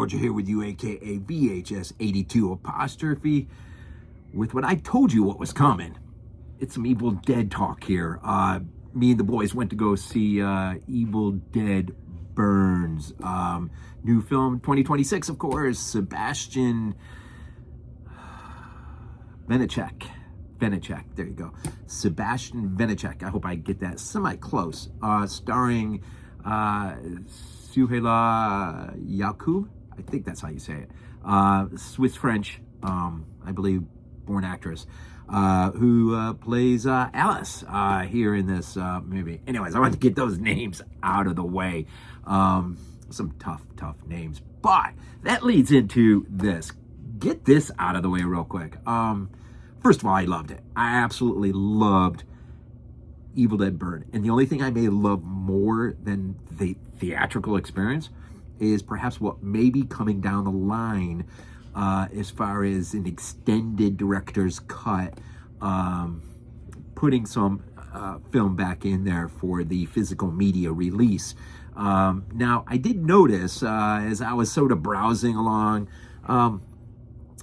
Georgia here with you, aka VHS 82 apostrophe, with what I told you what was coming. It's some Evil Dead talk here. Me and the boys went to go see Evil Dead Burns. New film 2026, of course. Sébastien Vanicek. There you go. Sébastien Vanicek. I hope I get that semi-close. Starring Suhela Yacoub. I think that's how you say it. Swiss-French, I believe, born actress, who plays Alice here in this movie. Anyways, I want to get those names out of the way. Some tough names. But that leads into this. Get this out of the way real quick. First of all, I loved it. I absolutely loved Evil Dead Burn. And the only thing I may love more than the theatrical experience is perhaps what may be coming down the line as far as an extended director's cut, putting some film back in there for the physical media release. Now, I did notice as I was sort of browsing along,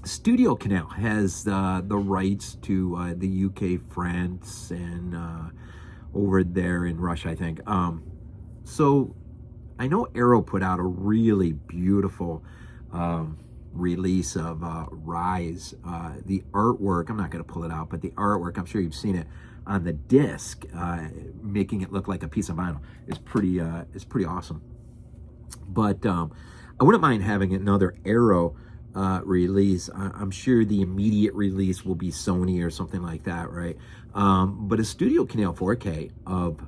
Studio Canal has the rights to the UK, France, and over there in Russia, I think. So I know Arrow put out a really beautiful release of Rise. The artwork, I'm not going to pull it out, but the artwork, I'm sure you've seen it on the disc, making it look like a piece of vinyl. It's pretty awesome. But I wouldn't mind having another Arrow release. I'm sure the immediate release will be Sony or something like that, right? But a Studio Canal 4K of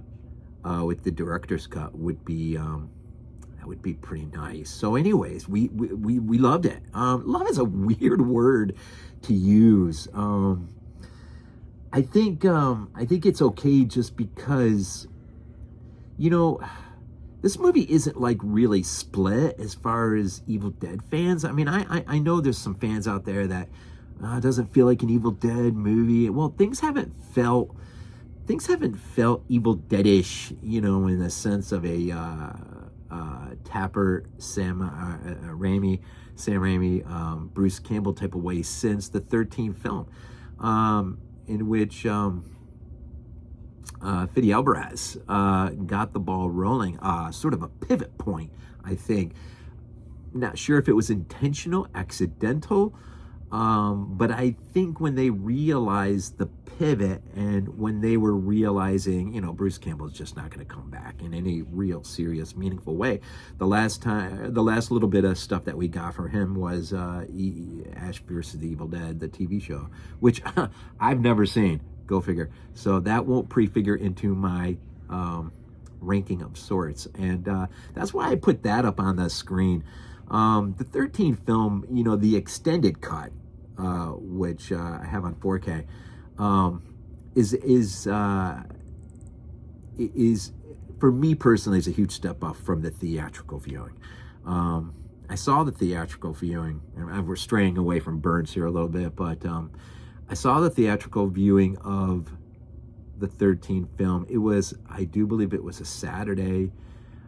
with the director's cut would be that would be pretty nice. So, anyways, we loved it. Love is a weird word to use. I think it's okay just because, you know, this movie isn't like really split as far as Evil Dead fans. I mean, I know there's some fans out there that doesn't feel like an Evil Dead movie. Well, things haven't felt Evil Dead-ish, you know, in the sense of a Tapper, Sam Raimi, Bruce Campbell type of way since the 13th film, in which Fede Alvarez got the ball rolling, sort of a pivot point, I think. Not sure if it was intentional, accidental, but I think when they realized the pivot and when they were realizing, you know, Bruce Campbell's just not going to come back in any real serious, meaningful way. The last little bit of stuff that we got from him was Ash vs. the Evil Dead, the TV show, which I've never seen. Go figure. So that won't prefigure into my ranking of sorts. And that's why I put that up on the screen. The 13th film, you know, the extended cut, which I have on 4K, is for me personally is a huge step up from the theatrical viewing. I saw the theatrical viewing, and we're straying away from Burns here a little bit, but I saw the theatrical viewing of the 13th film. It was, I do believe it was a Saturday.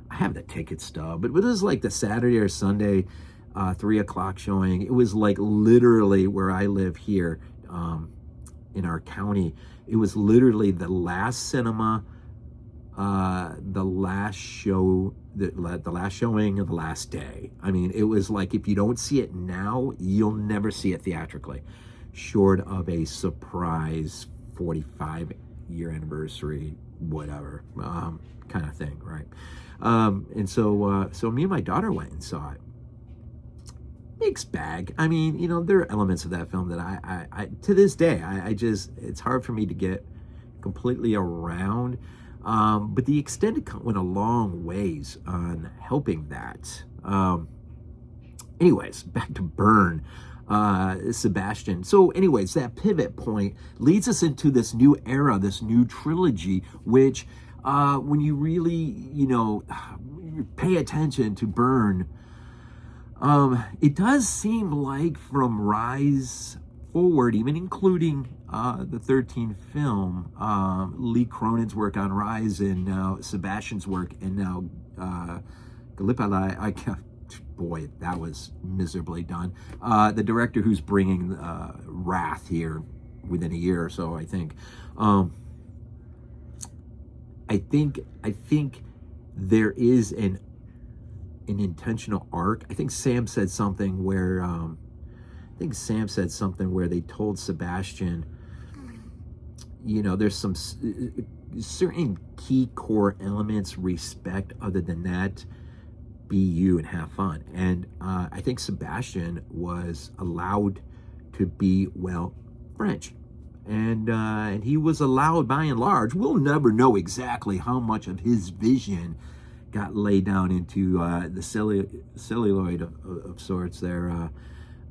I have the ticket stub, but it was like the Saturday or Sunday 3 o'clock showing. It was like literally where I live here in our county. It was literally the last cinema, the last show, the last showing of the last day. I mean, it was like if you don't see it now, you'll never see it theatrically, short of a surprise 45-year anniversary, whatever, kind of thing, right? And so me and my daughter went and saw it. Mixed bag. I mean, you know, there are elements of that film that I to this day, I just, it's hard for me to get completely around. But the extended cut went a long ways on helping that. Anyways, back to Burn. Sébastien. So anyways, that pivot point leads us into this new era, this new trilogy, which when you really, you know, pay attention to Burn, it does seem like from Rise forward, even including the 13th film, Lee Cronin's work on Rise and now Sebastian's work and now Gallipoli, boy, that was miserably done. The director who's bringing Wrath here within a year or so, I think. I think there is an intentional arc. I think Sam said something where they told Sebastian, you know, there's some certain key core elements, respect. Other than that, be you and have fun. And I think Sebastian was allowed to be, well, French. And he was allowed, by and large, we'll never know exactly how much of his vision got laid down into the celluloid of sorts there.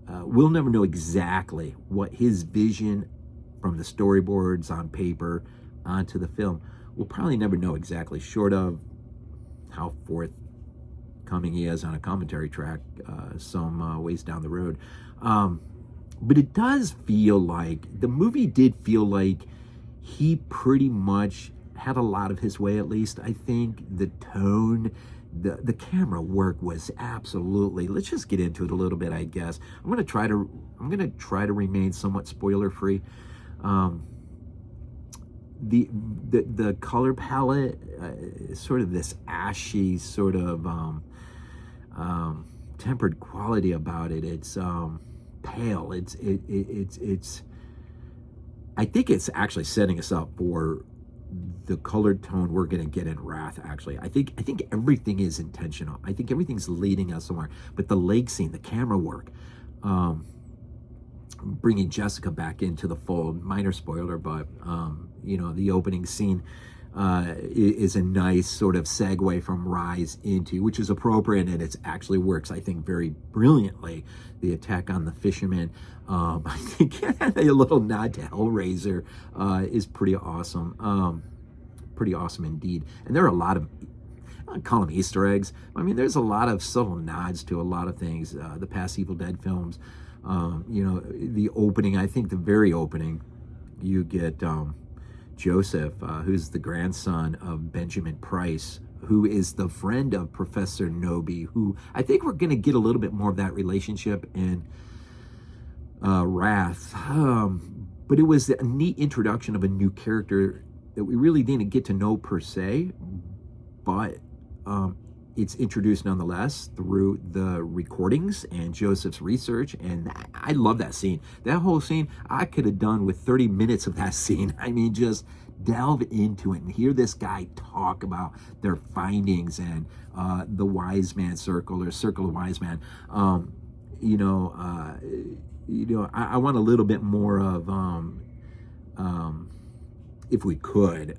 We'll never know exactly what his vision from the storyboards on paper onto the film. We'll probably never know exactly, short of how forthcoming he is on a commentary track some ways down the road. But it does feel like, the movie did feel like he pretty much had a lot of his way, at least. I think the tone, the camera work was absolutely, let's just get into it a little bit, I guess. I'm gonna try to remain somewhat spoiler free. The color palette, sort of this ashy sort of tempered quality about it. It's pale. It's I think it's actually setting us up for the colored tone we're going to get in Wrath. Actually, I think everything is intentional. I think everything's leading us somewhere. But the lake scene, the camera work, bringing Jessica back into the fold, minor spoiler, but you know, the opening scene is a nice sort of segue from Rise into, which is appropriate, and it actually works, I think, very brilliantly. The attack on the fisherman, I think a little nod to Hellraiser is pretty awesome. Pretty awesome indeed. And there are a lot of, I don't call them Easter eggs. I mean, there's a lot of subtle nods to a lot of things. The past Evil Dead films, you know, the opening, I think the very opening, you get Joseph, who's the grandson of Benjamin Price, who is the friend of Professor Noby, who I think we're going to get a little bit more of that relationship in Wrath. But it was a neat introduction of a new character that we really didn't get to know per se, but it's introduced nonetheless through the recordings and Joseph's research, and I love that scene. That whole scene, I could have done with 30 minutes of that scene. I mean, just delve into it and hear this guy talk about their findings and the wise man circle, or circle of wise man. You know, I want a little bit more of, if we could,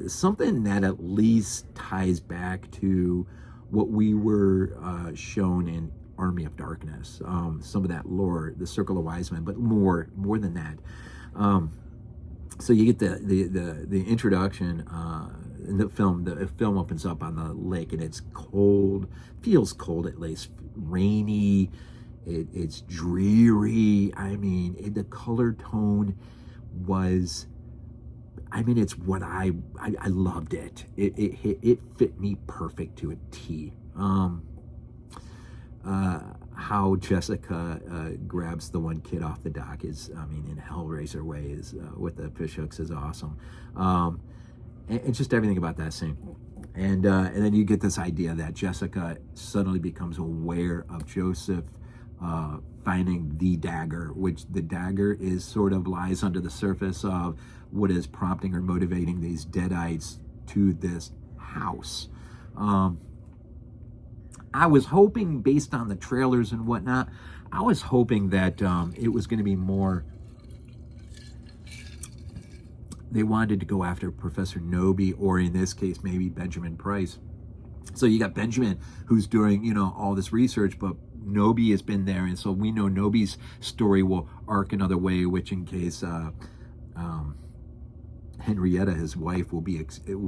something that at least ties back to what we were shown in Army of Darkness, some of that lore, the Circle of Wise Men, but more than that. So you get the introduction in the film. The film opens up on the lake, and it's cold, feels cold at least, rainy. It's dreary. I mean, the color tone was, I mean, it's what I loved it. It fit me perfect to a T. How Jessica grabs the one kid off the dock is, I mean, in Hellraiser ways, with the fish hooks is awesome. And just everything about that scene. And then you get this idea that Jessica suddenly becomes aware of Joseph finding the dagger, which the dagger is sort of lies under the surface of what is prompting or motivating these deadites to this house. I was hoping, based on the trailers and whatnot, I was hoping that it was going to be more, they wanted to go after Professor Noby, or in this case, maybe Benjamin Price. So you got Benjamin, who's doing, you know, all this research, but Noby has been there, and so we know Noby's story will arc another way, which in case Henrietta, his wife,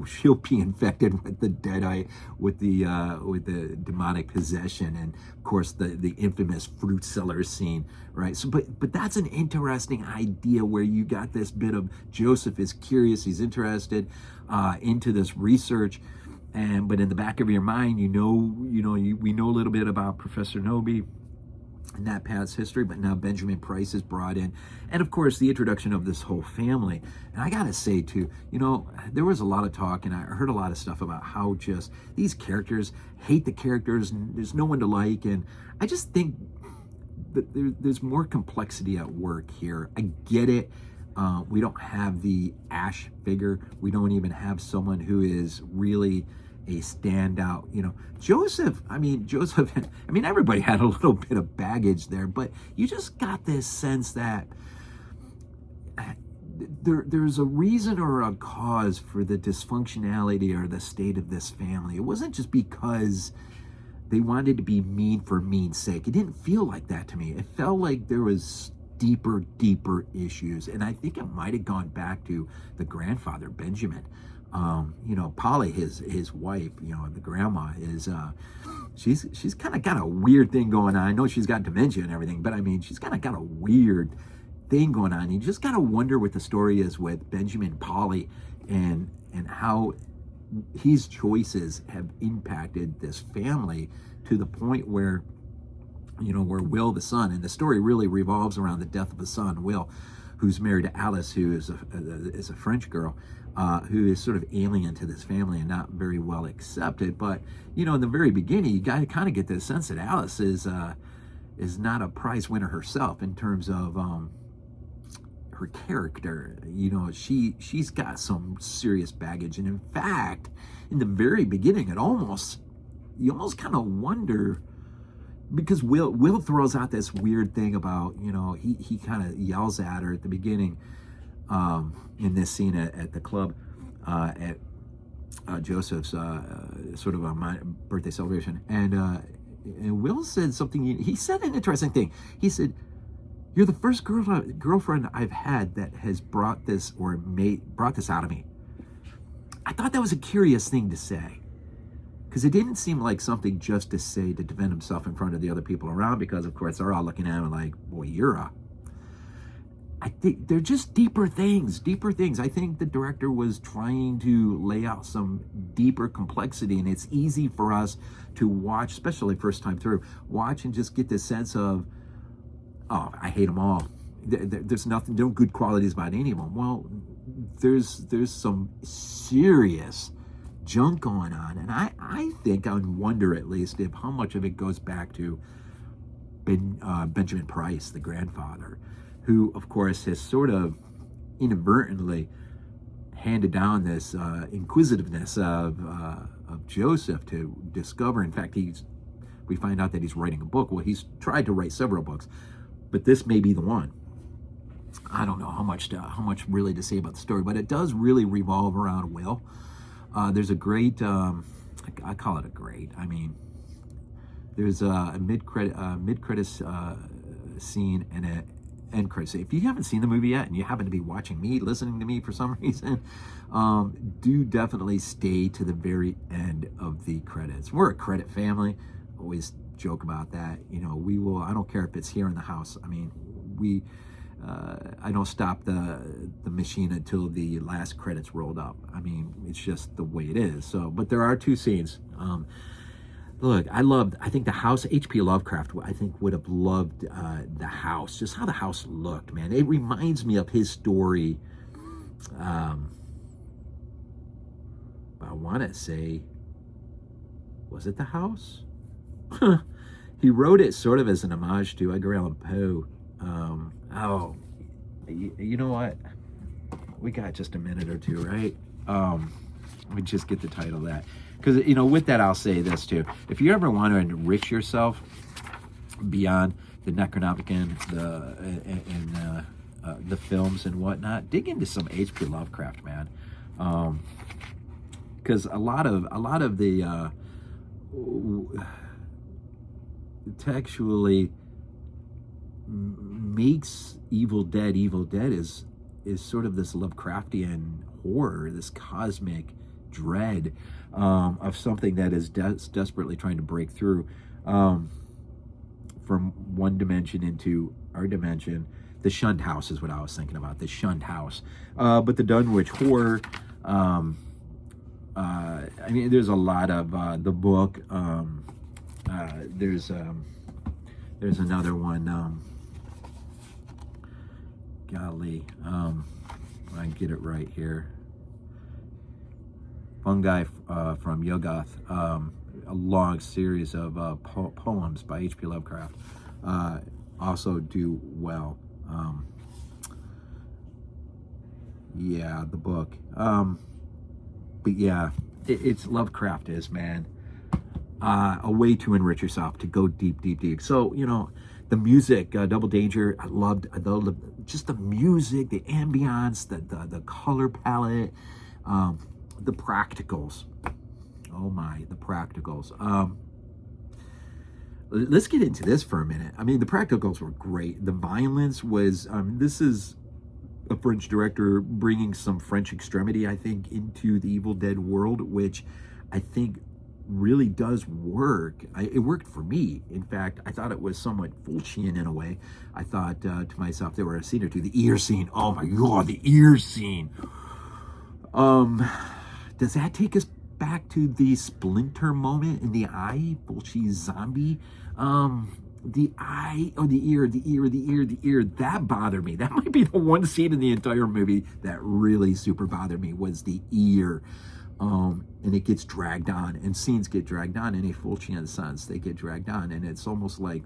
she'll be infected with the deadite, with the demonic possession, and of course the infamous fruit cellar scene, right? So, but that's an interesting idea, where you got this bit of Joseph is curious, he's interested into this research, but in the back of your mind, we know a little bit about Professor Noby and that past history, but now Benjamin Price is brought in, and of course the introduction of this whole family. And I gotta say too, there was a lot of talk, and I heard a lot of stuff about how just these characters hate the characters, and there's no one to like, and I just think that there's more complexity at work here. I get it. We don't have the Ash figure. We don't even have someone who is really a standout. Joseph, everybody had a little bit of baggage there, but you just got this sense that there's a reason or a cause for the dysfunctionality or the state of this family. It wasn't just because they wanted to be mean for mean's sake. It didn't feel like that to me. It felt like there was deeper issues, and I think it might have gone back to the grandfather, Benjamin. Polly, his wife, the grandma, is she's kind of got a weird thing going on. I know she's got dementia and everything, but she's kind of got a weird thing going on. You just gotta wonder what the story is with Benjamin, Polly, and how his choices have impacted this family to the point where where Will, the son, and the story really revolves around the death of a son, Will, who's married to Alice, who is a French girl, who is sort of alien to this family and not very well accepted. But in the very beginning, you got to kind of get this sense that Alice is not a prize winner herself in terms of her character. She's got some serious baggage, and in fact, in the very beginning, you almost kind of wonder, because Will throws out this weird thing about, he kind of yells at her at the beginning, in this scene at the club, at Joseph's sort of a birthday celebration, and Will said something. He said an interesting thing. He said, "You're the first girlfriend I've had that has brought this out of me." I thought that was a curious thing to say, because it didn't seem like something just to say to defend himself in front of the other people around, because of course they're all looking at him like, boy, I think they're just deeper things. I think the director was trying to lay out some deeper complexity, and it's easy for us to watch, especially first time through, watch and just get this sense of, oh, I hate them all. There's no good qualities about any of them. Well, there's some serious junk going on, and I think, I would wonder at least, if how much of it goes back to Benjamin Price, the grandfather, who of course has sort of inadvertently handed down this inquisitiveness of Joseph to discover. In fact, we find out that he's writing a book. Well, he's tried to write several books, but this may be the one. I don't know how much really to say about the story, but it does really revolve around Will. There's a great, I call it a great, there's a mid-credits scene and an end credits. If you haven't seen the movie yet and you happen to be listening to me for some reason, do definitely stay to the very end of the credits. We're a credit family. Always joke about that. We will, I don't care if it's here in the house. I don't stop the machine until the last credits rolled up. It's just the way it is. So, but there are two scenes. Look, I think the house, H.P. Lovecraft, I think would have loved the house, just how the house looked, man. It reminds me of his story. I want to say, was it The House? He wrote it sort of as an homage to Edgar Allan Poe. You know what? We got just a minute or two, right? Let me just get the title of that. Because, with that, I'll say this too. If you ever want to enrich yourself beyond the Necronomicon, the films and whatnot, dig into some H.P. Lovecraft, man. Because a lot of the textually makes Evil Dead is sort of this Lovecraftian horror, this cosmic dread of something that is desperately trying to break through from one dimension into our dimension. The shunned house is what I was thinking about, the shunned house. But the Dunwhich horror, I mean, there's a lot of the book. There's another one. Golly, I can get it right here. Fungi from Yuggoth, a long series of poems by H.P. Lovecraft, also do well. Yeah, the book. But yeah, it's Lovecraft is, man, a way to enrich yourself, to go deep, deep, deep. So, you know, the music, Double Danger, I loved just the music, the ambience, the color palette, the practicals. Oh my, the practicals. Let's get into this for a minute. I mean, the practicals were great. The violence was, this is a French director bringing some French extremity, I think, into the Evil Dead world, which I think really does work. It worked for me. In fact, I thought it was somewhat Fulcian in a way. I thought to myself, there were a scene or two. The ear scene. Oh my God, the ear scene. Does that take us back to the splinter moment in the eye? Fulci's zombie? The eye, oh, the ear, that bothered me. That might be the one scene in the entire movie that really super bothered me, was the ear. And it gets dragged on, and scenes get dragged on in a Fulcian sense. They get dragged on, and it's almost like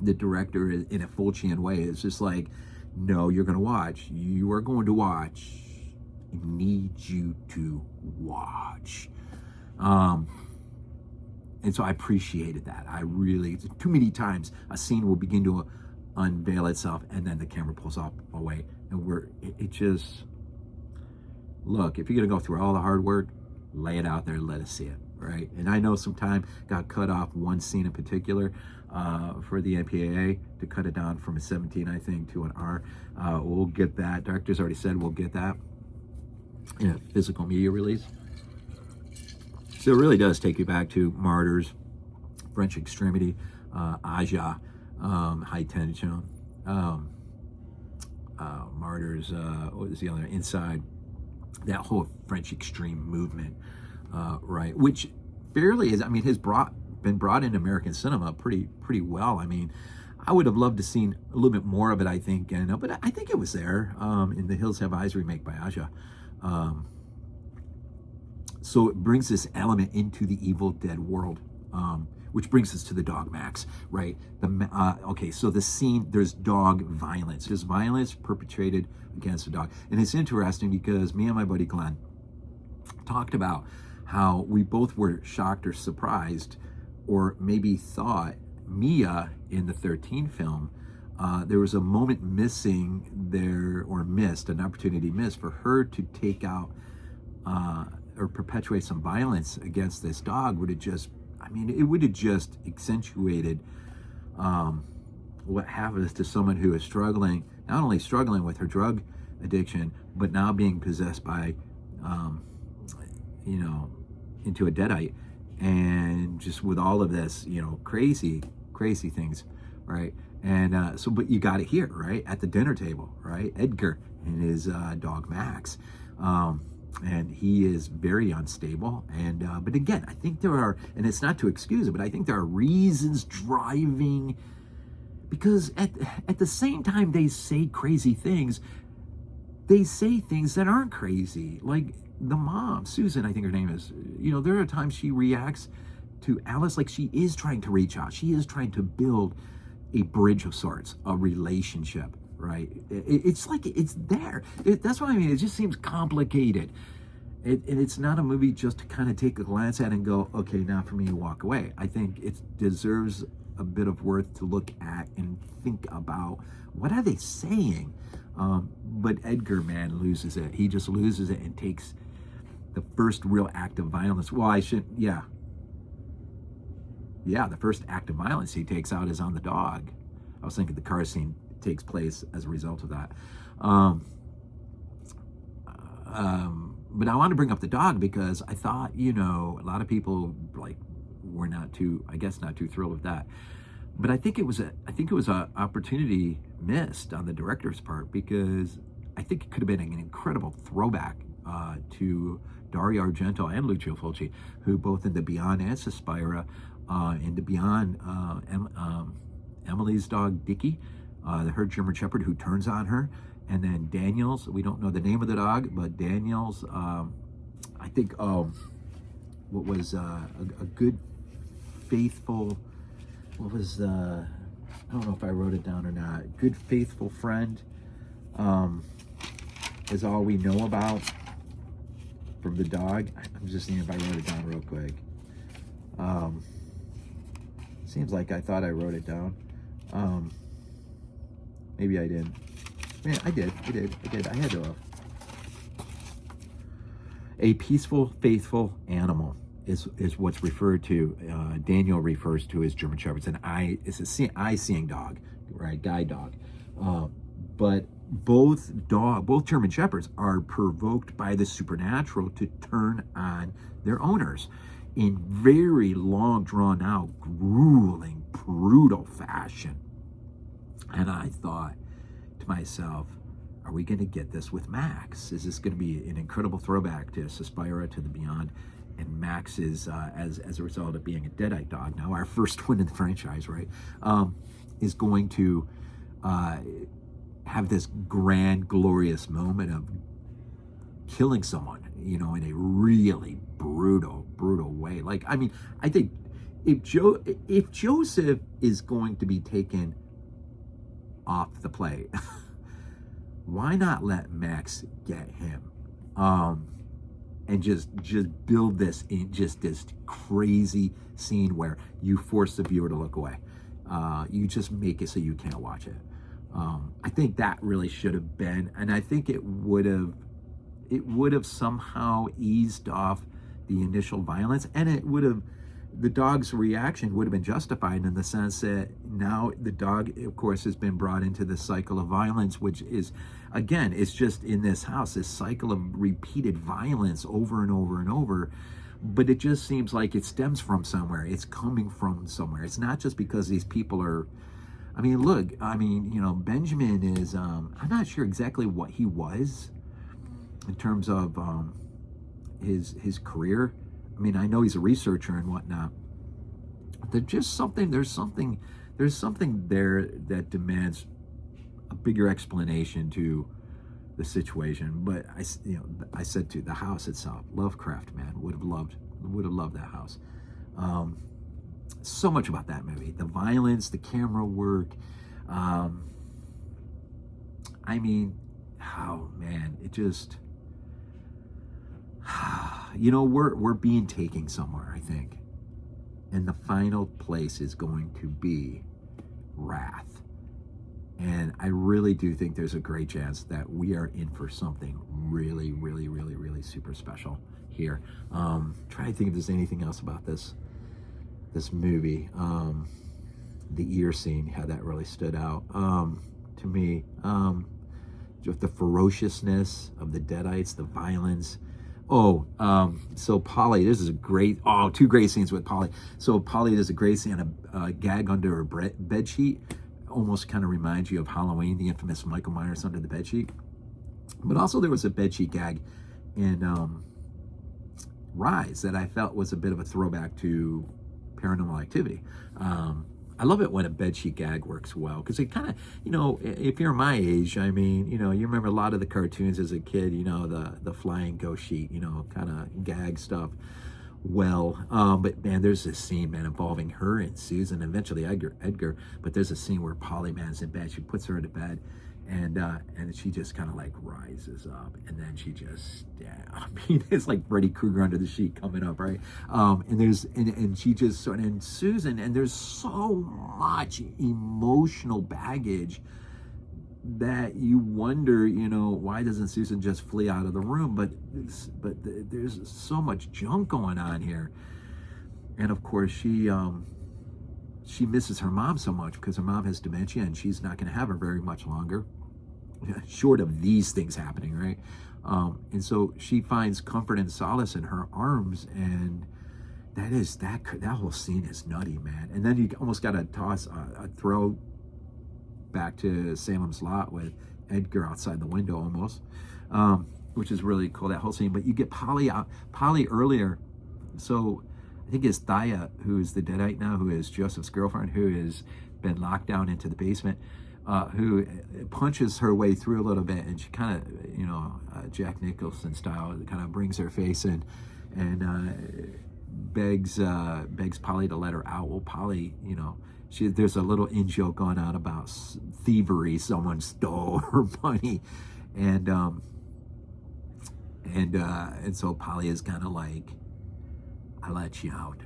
the director, in a Fulcian way, is just like, no, you're going to watch. You are going to watch. I need you to watch. And so I appreciated that. I really, too many times a scene will begin to unveil itself, and then the camera pulls up away, and it just, look, if you're gonna go through all the hard work, lay it out there, let us see it, right? And I know some time got cut off one scene in particular for the MPAA to cut it down from a 17, I think, to an R. We'll get that. Director's already said we'll get that in a physical media release. So it really does take you back to Martyrs, French Extremity, Aja, High Tension, Martyrs, what was the other, Inside, that whole French Extreme movement, right? Which fairly is, I mean, has been brought into American cinema pretty well. I mean, I would have loved to seen a little bit more of it, I think, but I think it was there in the Hills Have Eyes remake by Aja. So it brings this element into the Evil Dead world, which brings us to the dog Max, right? Okay, so the scene, there's dog violence. There's violence perpetrated against a dog. And it's interesting because me and my buddy Glenn talked about how we both were shocked or surprised, or maybe thought Mia in the 13 film, there was a moment missing there, or missed, an opportunity missed for her to take out or perpetuate some violence against this dog. Would have just, I mean, it would have just accentuated what happens to someone who is struggling, not only struggling with her drug addiction, but now being possessed by, you know, into a deadite, and just with all of this, you know, crazy things, right? And so, but you got it here, right, at the dinner table, right? Edgar and his dog Max. And he is very unstable. And but again, I think there are, and it's not to excuse it, but I think there are reasons driving, because at the same time they say crazy things, they say things that aren't crazy. Like the mom, Susan, I think her name is, you know, there are times she reacts to Alice like she is trying to reach out. She is trying to build a bridge of sorts, a relationship. Right? It's like it's there. That's what I mean. It just seems complicated. And it's not a movie just to kind of take a glance at and go, okay, now for me to walk away. I think it deserves a bit of worth to look at and think about. What are they saying? But Edgar, man, loses it. He just loses it and takes the first real act of violence. Well, the first act of violence he takes out is on the dog. I was thinking the car scene takes place as a result of that. But I want to bring up the dog because I thought, you know, a lot of people were not too thrilled with that. But I think it was a opportunity missed on the director's part, because I think it could have been an incredible throwback to Dario Argento and Lucio Fulci, who both in The Beyond and Suspiria, in The Beyond, Emily's dog Dickie, her German Shepherd who turns on her, and then Daniels, we don't know the name of the dog, but Daniels, I think, what was a good, faithful, what was, I don't know if I wrote it down or not, good, faithful friend, is all we know about from the dog. I'm just seeing if I wrote it down real quick. Seems like I thought I wrote it down. Maybe I didn't. Yeah, I did. I had to. A peaceful, faithful animal is what's referred to. Daniel refers to as German Shepherds, and it's a eye-seeing dog, right? Guide dog. But both German Shepherds are provoked by the supernatural to turn on their owners in very long, drawn-out, grueling, brutal fashion. And I thought to myself, are we going to get this with Max? Is this going to be an incredible throwback to Suspiria, to The Beyond? And Max is, as a result of being a deadite dog, now our first one in the franchise, right, is going to have this grand, glorious moment of killing someone, in a really brutal way. Like, I mean, I think if Joseph is going to be taken off the plate, why not let Max get him? And just build this in just this crazy scene where you force the viewer to look away. You just make it so you can't watch it. I think that really should have been, and I think it would have somehow eased off the initial violence, and the dog's reaction would have been justified in the sense that now the dog, of course, has been brought into the cycle of violence, which is, again, it's just in this house, this cycle of repeated violence over and over and over. But it just seems like it stems from somewhere. It's coming from somewhere. It's not just because these people are, I mean, look, Benjamin is, I'm not sure exactly what he was in terms of his career. I mean, I know he's a researcher and whatnot. There's something there that demands a bigger explanation to the situation. But I said to the house itself, Lovecraft, man, would have loved that house. So much about that movie, the violence, the camera work. I mean, oh man, it just. We're being taken somewhere, I think. And the final place is going to be wrath. And I really do think there's a great chance that we are in for something really, really, really, really super special here. Try to think if there's anything else about this movie. The ear scene, how that really stood out to me. Just the ferociousness of the Deadites, the violence. So Polly, this is two great scenes with Polly. So Polly does a great scene, a gag under her bed sheet, almost kind of reminds you of Halloween, the infamous Michael Myers under the bed sheet. But also there was a bed sheet gag in Rise that I felt was a bit of a throwback to Paranormal Activity. I love it when a bedsheet gag works well, because it kind of, if you're my age, I mean, you remember a lot of the cartoons as a kid, the flying ghost sheet, kind of gag stuff. Well, but man, there's this scene, man, involving her and Susan, eventually Edgar, but there's a scene where Polly, man, is in bed. She puts her into bed, and she just kind of like rises up, and then she just, I mean, it's like Freddy Krueger under the sheet coming up, right? And she just, and Susan, and there's so much emotional baggage that you wonder, why doesn't Susan just flee out of the room? But there's so much junk going on here, and of course she misses her mom so much because her mom has dementia and she's not going to have her very much longer, short of these things happening, right? And so she finds comfort and solace in her arms, and that whole scene is nutty, man. And then you almost got to toss a throw back to Salem's Lot with Edgar outside the window almost. which is really cool, that whole scene. But you get Polly out, Polly earlier. So I think it's Thaya, who is the Deadite now, who is Joseph's girlfriend, who has been locked down into the basement, who punches her way through a little bit, and she kind of, you know, Jack Nicholson style, kind of brings her face in and begs Polly to let her out. Well, Polly, you know, there's a little in-joke going on about thievery. Someone stole her money, and so Polly is kind of like, "I'll let you out,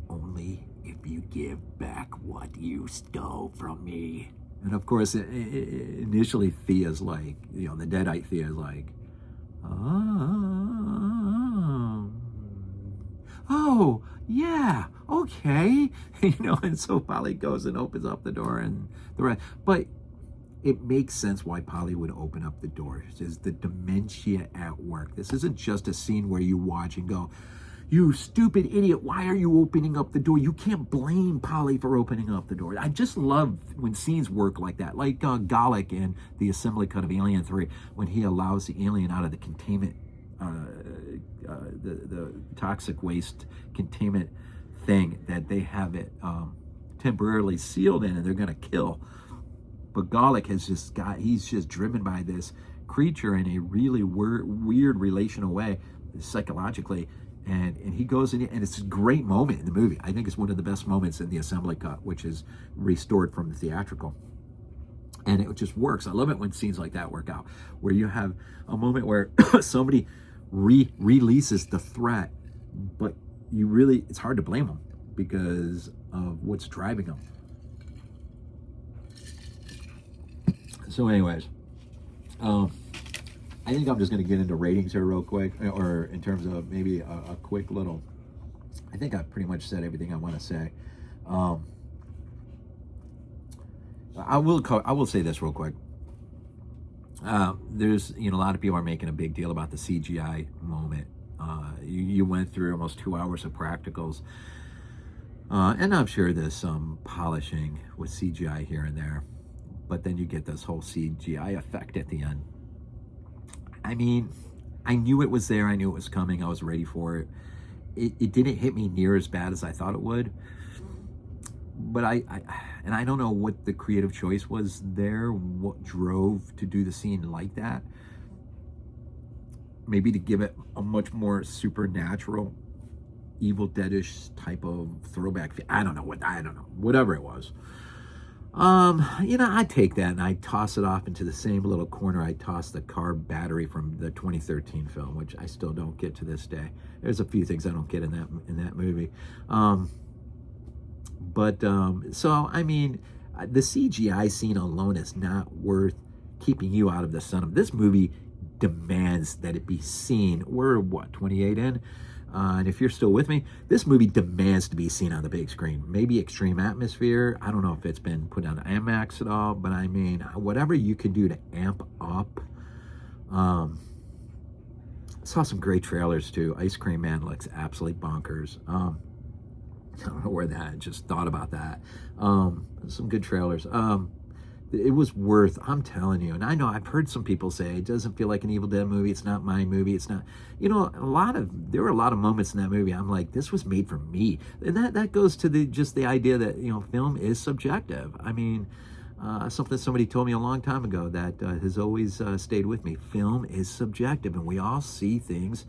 only if you give back what you stole from me." And of course, initially Thea's like, you know, the Deadite Thea is like, oh, yeah, okay. You know, and so Polly goes and opens up the door and the rest. But it makes sense why Polly would open up the door. It's just the dementia at work. This isn't just a scene where you watch and go, "You stupid idiot, why are you opening up the door?" You can't blame Polly for opening up the door. I just love when scenes work like that, like Gallic in the assembly cut of Alien 3, when he allows the alien out of the containment, the toxic waste containment thing that they have it temporarily sealed in, and they're going to kill. But Gallic he's just driven by this creature in a really weird relational way, psychologically. And he goes in, and it's a great moment in the movie. I think it's one of the best moments in the assembly cut, which is restored from the theatrical. And it just works. I love it when scenes like that work out, where you have a moment where somebody releases the threat, but it's hard to blame them because of what's driving them. So anyways, I think I'm just going to get into ratings here real quick, or in terms of maybe a quick little, I think I pretty much said everything I want to say. I will say this real quick. There's, you know, a lot of people are making a big deal about the CGI moment. You went through almost 2 hours of practicals. And I'm sure there's some polishing with CGI here and there, but then you get this whole CGI effect at the end. I mean, I knew it was there. I knew it was coming. I was ready for it. It didn't hit me near as bad as I thought it would. But I don't know what the creative choice was there, what drove to do the scene like that. Maybe to give it a much more supernatural, Evil Dead-ish type of throwback. I don't know, whatever it was. You know, I take that and I toss it off into the same little corner I tossed the car battery from the 2013 film, which I still don't get to this day. There's a few things I don't get in that movie. So I mean, the CGI scene alone is not worth keeping you out of the sun. This movie demands that it be seen. We're 28 in? And if you're still with me, this movie demands to be seen on the big screen. Maybe Extreme Atmosphere. I don't know if it's been put on IMAX at all, but I mean, whatever you can do to amp up. Saw some great trailers too. Ice Cream Man looks absolutely bonkers. I don't know where that, just thought about that. Some good trailers. It was worth, I'm telling you, and I know I've heard some people say it doesn't feel like an Evil Dead movie, it's not my movie, it's not, you know, there were a lot of moments in that movie I'm like, this was made for me. And that goes to the idea that, you know, film is subjective. I mean, something somebody told me a long time ago that has always stayed with me. Film is subjective, and we all see things.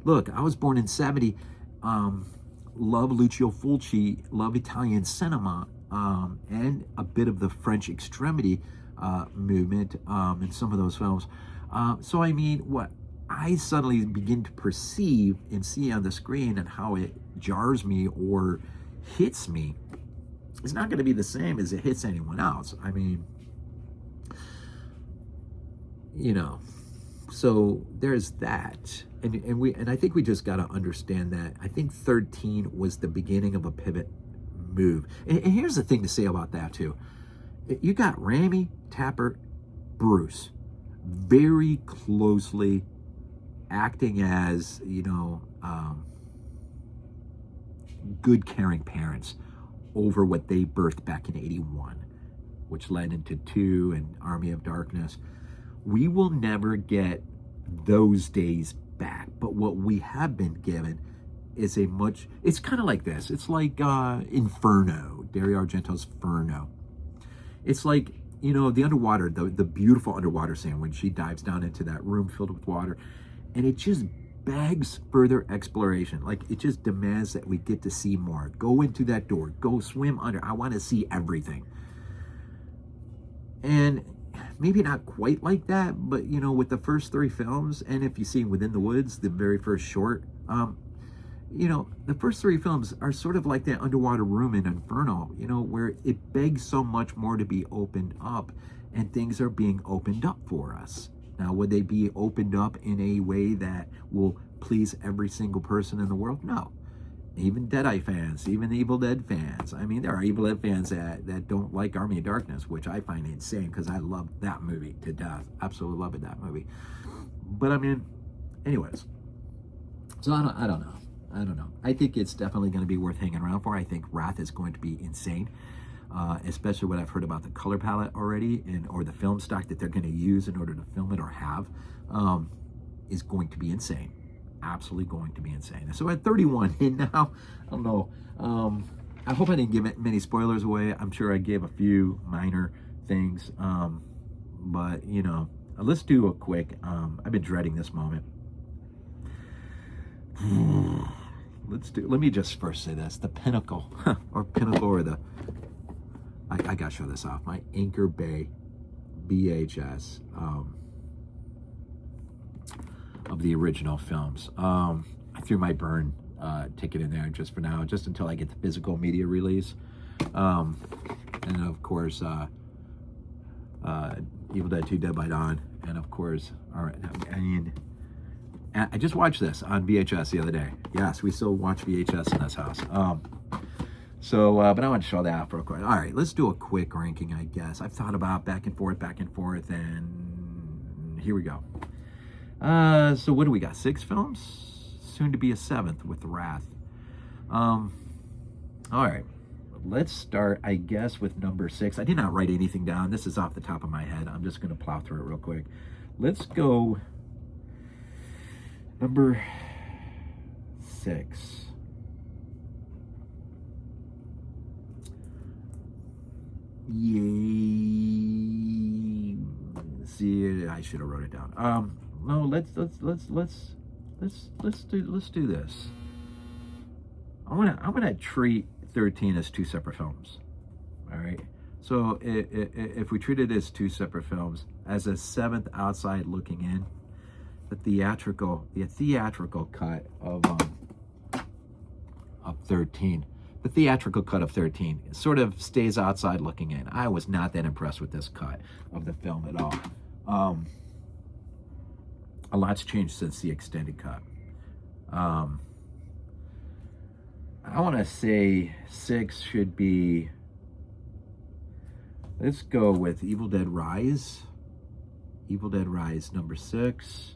Look, I was born in 70, love Lucio Fulci, love Italian cinema, and a bit of the French extremity movement in some of those films. So I mean, what I suddenly begin to perceive and see on the screen and how it jars me or hits me is not going to be the same as it hits anyone else. I mean, you know, so there's that. And I think we just got to understand that. I think 13 was the beginning of a pivot move. And here's the thing to say about that too. You got Rami, Tapper, Bruce very closely acting as, you know, good caring parents over what they birthed back in 81, which led into 2 and Army of Darkness. We will never get those days back. But what we have been given is it's kind of like this. It's like Inferno, Dario Argento's Inferno. It's like, you know, the underwater, the beautiful underwater scene when she dives down into that room filled with water, and it just begs further exploration. Like, it just demands that we get to see more. Go into that door, go swim under. I want to see everything. And maybe not quite like that, but, you know, with the first 3 films, and if you see Within the Woods, the very first short, you know, the first 3 films are sort of like that underwater room in Inferno, you know, where it begs so much more to be opened up, and things are being opened up for us. Now, would they be opened up in a way that will please every single person in the world? No. Even Deadeye fans, even Evil Dead fans. I mean, there are Evil Dead fans that don't like Army of Darkness, which I find insane because I love that movie to death. Absolutely love that movie. But I mean, anyways. So I don't know. I think it's definitely going to be worth hanging around for. I think Wrath is going to be insane. Especially what I've heard about the color palette already, or the film stock that they're going to use in order to film it or have, is going to be insane. Absolutely going to be insane. So at 31, and now, I don't know, I hope I didn't give many spoilers away. I'm sure I gave a few minor things, but, you know, let's do a quick, I've been dreading this moment. Let me just first say this, the pinnacle, or the, I gotta show this off, my Anchor Bay VHS of the original films. I threw my burn ticket in there just for now, just until I get the physical media release. And of course, Evil Dead 2 Dead by Dawn, and of course, all right, I mean, I just watched this on VHS the other day. Yes, we still watch VHS in this house. But I want to show that for a quick. All right, let's do a quick ranking, I guess. I've thought about back and forth, and here we go. So what do we got? 6 films? Soon to be a 7th with Wrath. All right, let's start, I guess, with number 6. I did not write anything down. This is off the top of my head. I'm just going to plow through it real quick. Let's go number 6. Yay! See, I should have wrote it down. No, let's do this. I'm gonna treat 13 as 2 separate films. All right. So if we treat it as 2 separate films, as a 7th outside looking in, the theatrical cut of 13. The theatrical cut of 13 sort of stays outside looking in. I was not that impressed with this cut of the film at all. A lot's changed since the extended cut. I want to say 6 should be, let's go with Evil Dead Rise. Evil Dead Rise, number 6.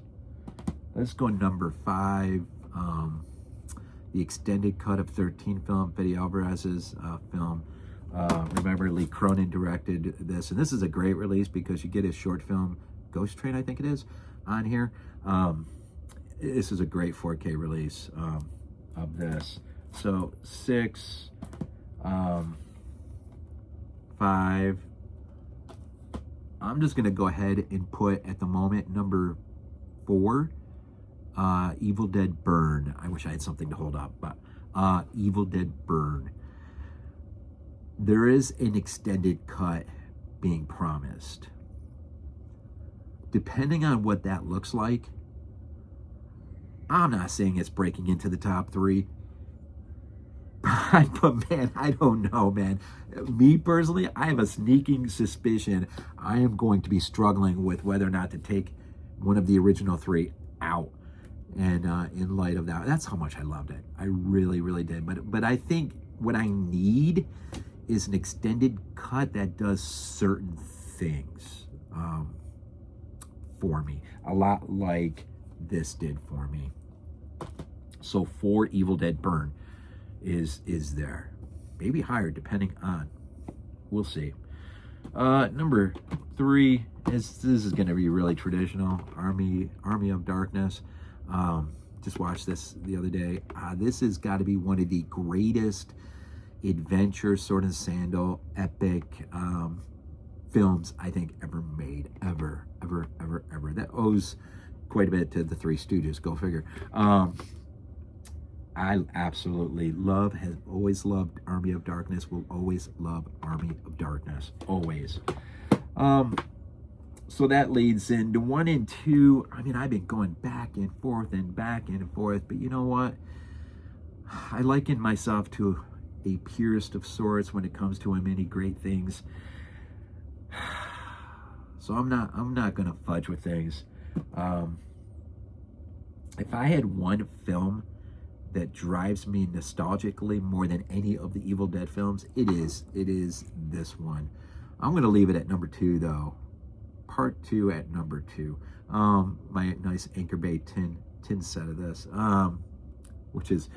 Let's go number 5. The extended cut of 13 film, Fede Alvarez's film. Remember, Lee Cronin directed this, and this is a great release because you get his short film, Ghost Train, I think it is, on here. This is a great 4K release of this. So 6, 5. I'm just going to go ahead and put, at the moment, number 4. Evil Dead Burn. I wish I had something to hold up, but Evil Dead Burn. There is an extended cut being promised. Depending on what that looks like, I'm not saying it's breaking into the top 3. But man, I don't know, man. Me personally, I have a sneaking suspicion I am going to be struggling with whether or not to take one of the original 3 out. And in light of that, that's how much I loved it. I really, really did. But I think what I need is an extended cut that does certain things for me. A lot like this did for me. So 4 Evil Dead Burn is there. Maybe higher, depending on. We'll see. Number 3 is, this is going to be really traditional. Army of Darkness. Just watched this the other day. This has got to be one of the greatest adventure, sword and sandal, epic films I think ever made. Ever. That owes quite a bit to the Three Stooges. Go figure. I absolutely have always loved Army of Darkness, will always love Army of Darkness, always. So that leads into 1 and 2. I mean, I've been going back and forth, but you know what? I liken myself to a purist of sorts when it comes to many great things. So I'm not gonna fudge with things. If I had one film that drives me nostalgically more than any of the Evil Dead films, it is this one. I'm gonna leave it at number 2 though. Part 2 at number 2. My nice Anchor Bay tin set of this, which is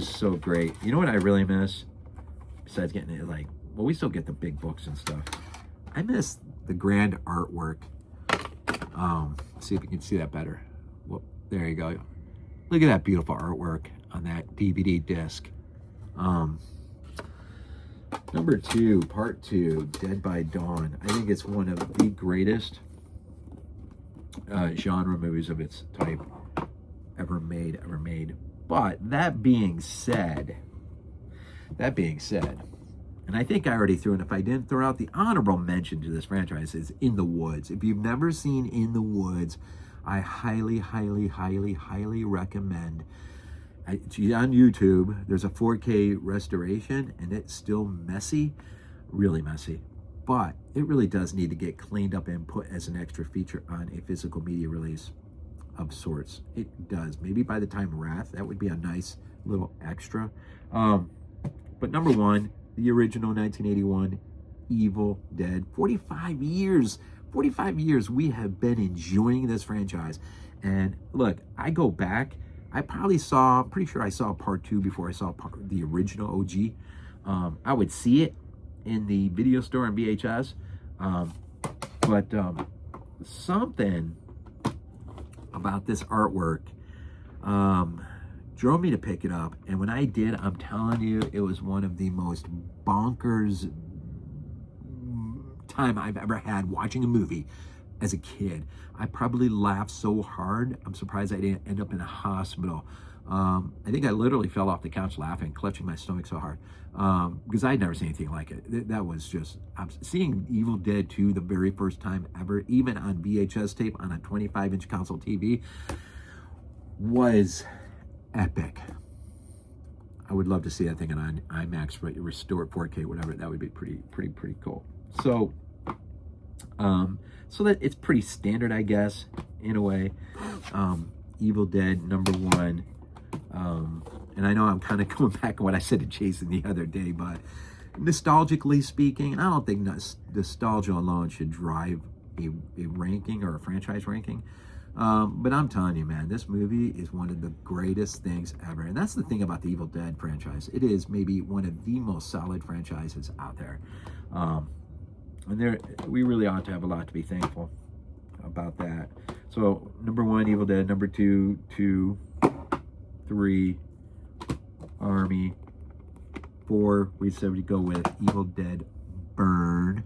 so great. You know what I really miss? Besides getting it, like, well, we still get the big books and stuff. I miss the grand artwork. See if you can see that better. Well, there you go. Look at that beautiful artwork on that DVD disc. Number 2, Part 2, Dead by Dawn. I think it's one of the greatest genre movies of its type ever made. But that being said, and I think I already threw in, if I didn't throw out, the honorable mention to this franchise is In the Woods. If you've never seen In the Woods, I highly recommend. It's on YouTube. There's a 4K restoration, and it's still messy, really messy. But it really does need to get cleaned up and put as an extra feature on a physical media release of sorts. It does. Maybe by the time Wrath, that would be a nice little extra. But number 1, the original 1981 Evil Dead. 45 years we have been enjoying this franchise. And look, I go back, pretty sure I saw Part 2 before I saw the original OG. I would see it in the video store in VHS. But something about this artwork drove me to pick it up. And when I did, I'm telling you, it was one of the most bonkers time I've ever had watching a movie as a kid. I probably laughed so hard, I'm surprised I didn't end up in a hospital. I think I literally fell off the couch laughing, clutching my stomach so hard, because I'd never seen anything like it. That was just, seeing Evil Dead 2 the very first time ever, even on VHS tape on a 25-inch console TV, was epic. I would love to see that thing on IMAX, restored 4K, whatever. That would be pretty cool. So, so that it's pretty standard, I guess, in a way. Evil Dead number 1. And I know I'm kind of going back on what I said to Jason the other day, but nostalgically speaking, and I don't think nostalgia alone should drive a ranking or a franchise ranking. But I'm telling you, man, this movie is one of the greatest things ever. And that's the thing about the Evil Dead franchise. It is maybe one of the most solid franchises out there. And we really ought to have a lot to be thankful about that. So, number 1, Evil Dead. Number 2, 3, Army. 4, we said we'd go with Evil Dead Burn.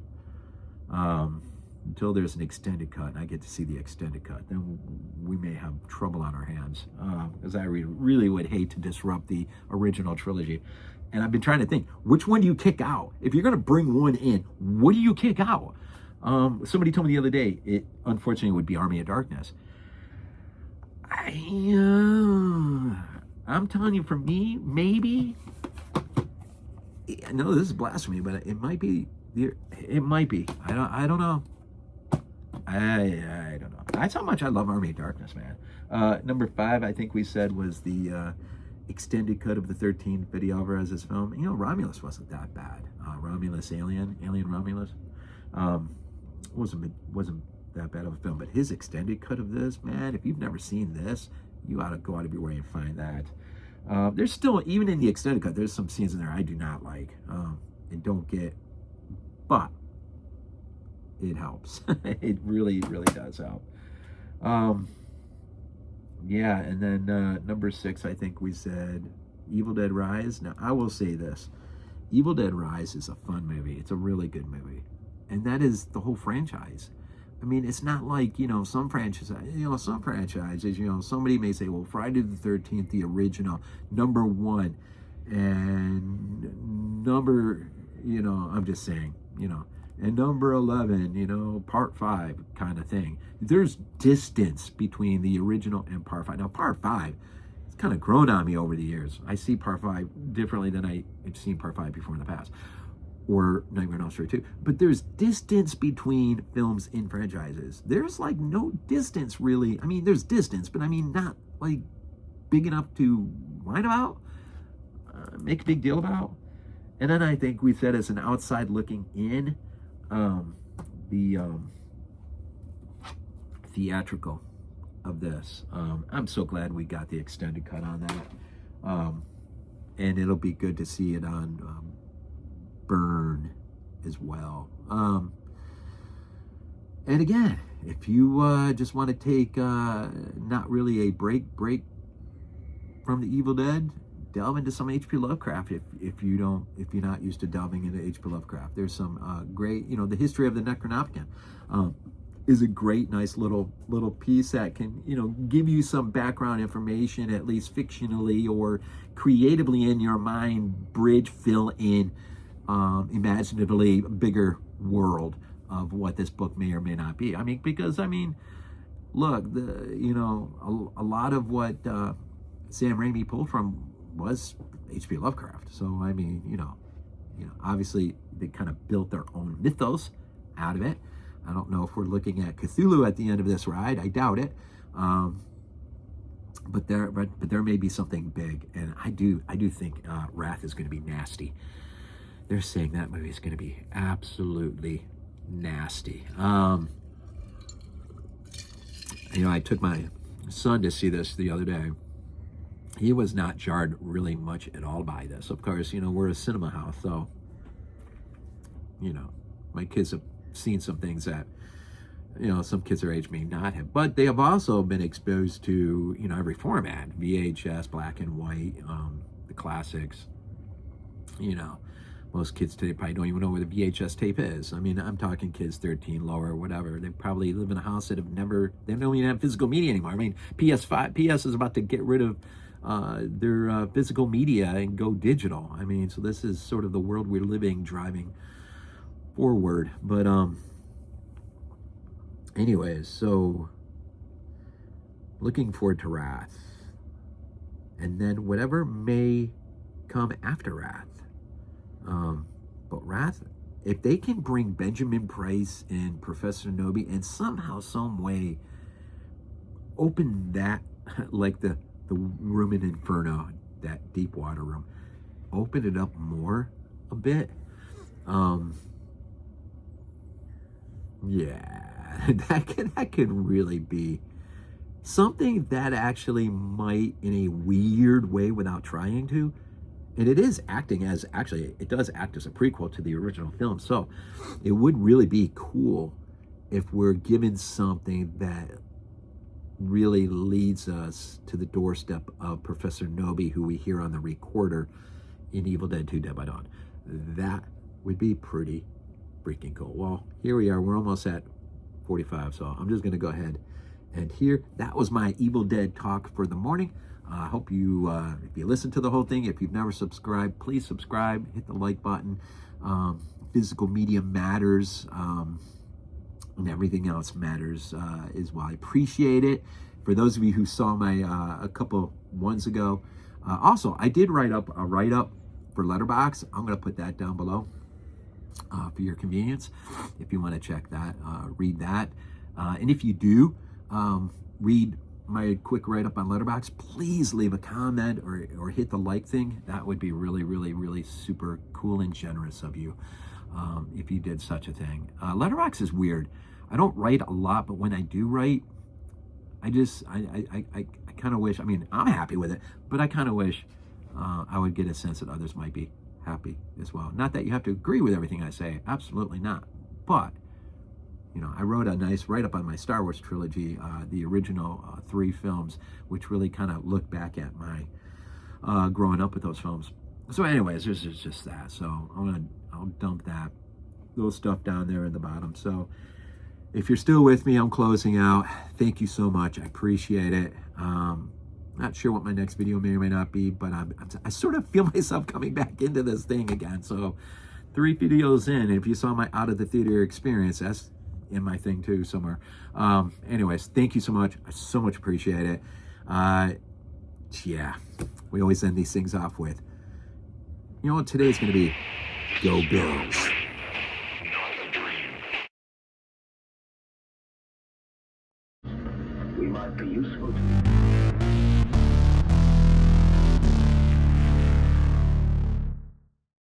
Until there's an extended cut, and I get to see the extended cut, then we may have trouble on our hands, as I really would hate to disrupt the original trilogy. And I've been trying to think, which one do you kick out? If you're going to bring one in, what do you kick out? Somebody told me the other day, it unfortunately would be Army of Darkness. I'm telling you, for me, maybe, no, this is blasphemy, but it might be. I don't know. I don't know. That's how much I love Army of Darkness, man. Number 5, I think we said, was the extended cut of the 13 Fede Alvarez's film. You know, Romulus wasn't that bad. Romulus Alien Romulus, wasn't that bad of a film. But his extended cut of this, man, if you've never seen this, you ought to go out of your way and find that. There's still, even in the extended cut, there's some scenes in there I do not like and don't get. But it helps. It really, really does help. Yeah, and then number 6, I think we said Evil Dead Rise. Now, I will say this. Evil Dead Rise is a fun movie. It's a really good movie. And that is the whole franchise. I mean, it's not like, some franchises, somebody may say, well, Friday the 13th, the original, number 1, and number, I'm just saying, and number 11, part 5 kind of thing. There's distance between the original and part 5. Now, part 5, it's kind of grown on me over the years. I see part 5 differently than I've seen part 5 before in the past, or Nightmare on Elm Street 2. But there's distance between films in franchises. There's like no distance really. I mean, there's distance, but I mean not like big enough to whine about, make a big deal about. And then I think we said as an outside looking in, the theatrical of this. I'm so glad we got the extended cut on that. And it'll be good to see it on Burn as well. And again, if you just want to take not really a break from the Evil Dead, delve into some H.P. Lovecraft if you're not used to delving into H.P. Lovecraft. There's some great, the history of the Necronomicon is a great, nice little piece that can, give you some background information, at least fictionally or creatively in your mind, fill in imaginatively bigger world of what this book may or may not be. I mean, because look, a lot of what Sam Raimi pulled from was H.P. Lovecraft. So obviously they kind of built their own mythos out of it. I don't know if we're looking at Cthulhu at the end of this ride. I doubt it. But there may be something big, and I do think Wrath is going to be nasty. They're saying that movie is going to be absolutely nasty. I took my son to see this the other day. He was not jarred really much at all by this. Of course, we're a cinema house, so my kids have seen some things that some kids their age may not have, but they have also been exposed to every format: VHS, black and white, the classics. Most kids today probably don't even know where the VHS tape is. I mean, I'm talking kids 13, lower, whatever. They probably live in a house that they don't even have physical media anymore. I mean, PS is about to get rid of their physical media and go digital. I mean, so this is sort of the world we're living, driving forward. But anyways, so looking forward to Wrath, and then whatever may come after Wrath. But Wrath, if they can bring Benjamin Price and Professor Nobi and somehow, some way open that, like the room in Inferno, that deep water room, open it up more a bit. Yeah, that could really be something that actually might, in a weird way, without trying to. And it is acting as, actually, it does act as a prequel to the original film. So it would really be cool if we're given something that really leads us to the doorstep of Professor Nobi, who we hear on the recorder in Evil Dead 2 Dead by Dawn. That would be pretty freaking cool. Well, here we are. We're almost at 45, so I'm just going to go ahead and here. That was my Evil Dead talk for the morning. I hope you, if you listen to the whole thing, if you've never subscribed, please subscribe, hit the like button. Physical media matters, and everything else matters as well. I appreciate it. For those of you who saw my a couple ones ago, also I did write up a write-up for Letterboxd. I'm going to put that down below for your convenience if you want to check that, read that. And if you do read my quick write-up on Letterboxd, please leave a comment or hit the like thing. That would be really, really, really super cool and generous of you if you did such a thing. Letterboxd is weird. I don't write a lot, but when I do write, I kind of wish, I mean, I'm happy with it, but I kind of wish I would get a sense that others might be happy as well. Not that you have to agree with everything I say, absolutely not. But you know, I wrote a nice write-up on my Star Wars trilogy, the original 3 films, which really kind of looked back at my growing up with those films. So anyways, this is just that. So I'll dump those stuff down there in the bottom. So if you're still with me, I'm closing out. Thank you so much. I appreciate it. Not sure what my next video may or may not be, but I sort of feel myself coming back into this thing again. So 3 videos in, if you saw my out of the theater experience, that's in my thing too somewhere. Anyways, thank you so much. I so much appreciate it. Yeah, we always end these things off with, you know what today's going to be? Go Bills. We might be useful to you.